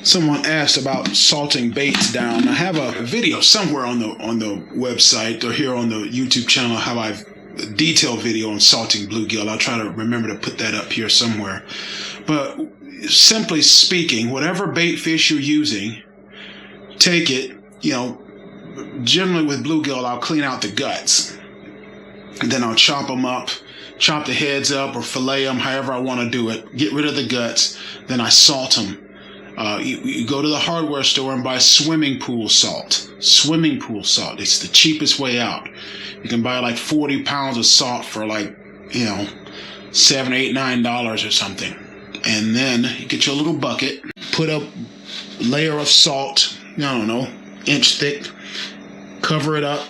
Someone asked about salting baits down. I have a video somewhere on the website or here on the YouTube channel how I've a detailed video on salting bluegill. I'll try to remember to put that up here somewhere. But simply speaking, whatever bait fish you're using, take it, generally with bluegill, I'll clean out the guts. And then I'll chop them up, chop the heads up or fillet them, however I want to do it. Get rid of the guts. Then I salt them. You go to the hardware store and buy swimming pool salt. Swimming pool salt. It's the cheapest way out. You can buy like 40 pounds of salt for like, $7, $8, $9 or something. And then you get your little bucket, put a layer of salt, inch thick, cover it up,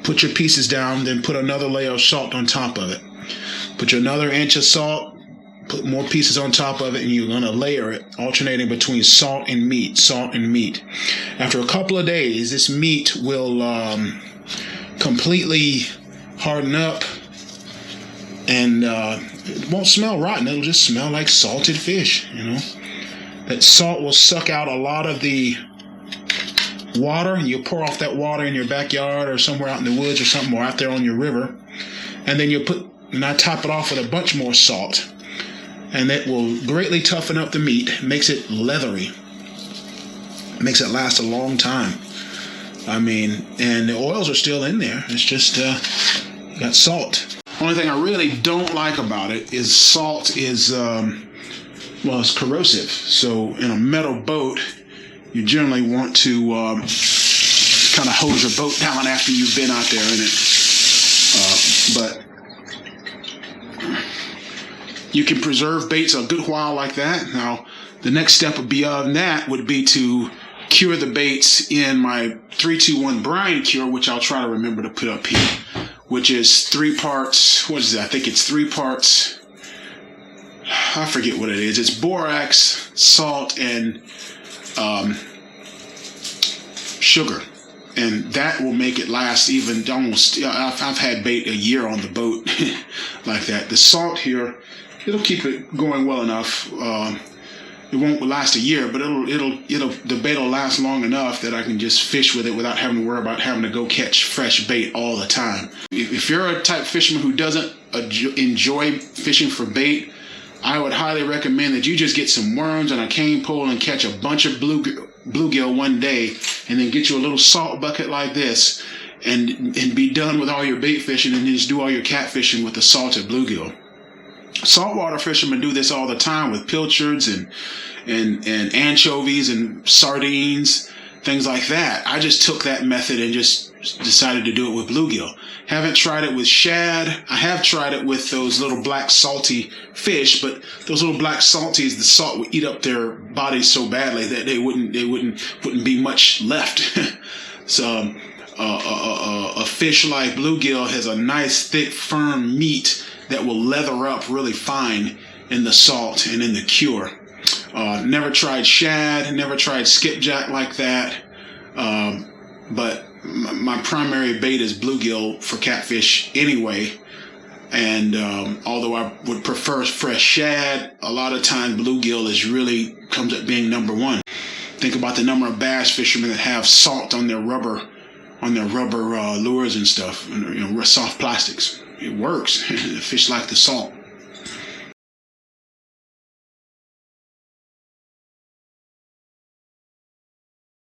put your pieces down, then put another layer of salt on top of it. Put your another inch of salt, put more pieces on top of it, and you're going to layer it, alternating between salt and meat, salt and meat. After a couple of days, this meat will completely harden up, and it won't smell rotten. It'll just smell like salted fish, That salt will suck out a lot of the water. You'll pour off that water in your backyard or somewhere out in the woods or something, or out there on your river. And then and I top it off with a bunch more salt. And that will greatly toughen up the meat, makes it leathery, makes it last a long time. And the oils are still in there. It's just you got salt. Only thing I really don't like about it is salt is, it's corrosive. So in a metal boat, you generally want to kind of hose your boat down after you've been out there in it. But you can preserve baits a good while like that. Now, the next step beyond that would be to cure the baits in my 3-2-1 brine cure, which I'll try to remember to put up here, which is 3 parts, what is that? I think it's 3 parts, I forget what it is. It's borax, salt, and sugar. And that will make it last even almost, I've had bait a year on the boat like that. The salt here, it'll keep it going well enough. It won't last a year, but the bait will last long enough that I can just fish with it without having to worry about having to go catch fresh bait all the time. If you're a type of fisherman who doesn't enjoy fishing for bait, I would highly recommend that you just get some worms and a cane pole and catch a bunch of bluegill one day, and then get you a little salt bucket like this and be done with all your bait fishing, and then just do all your catfishing with the salted bluegill. Saltwater fishermen do this all the time with pilchards and anchovies and sardines, things like that. I just took that method and just decided to do it with bluegill. Haven't tried it with shad. I have tried it with those little black salty fish, but those little black salties, the salt would eat up their bodies so badly that they wouldn't be much left. So a fish like bluegill has a nice, thick, firm meat that will leather up really fine in the salt and in the cure. Never tried shad, never tried skipjack like that, but my primary bait is bluegill for catfish anyway. And although I would prefer fresh shad, a lot of times bluegill comes up being number one. Think about the number of bass fishermen that have salt on their rubber lures and stuff, soft plastics. It works. The fish like the salt.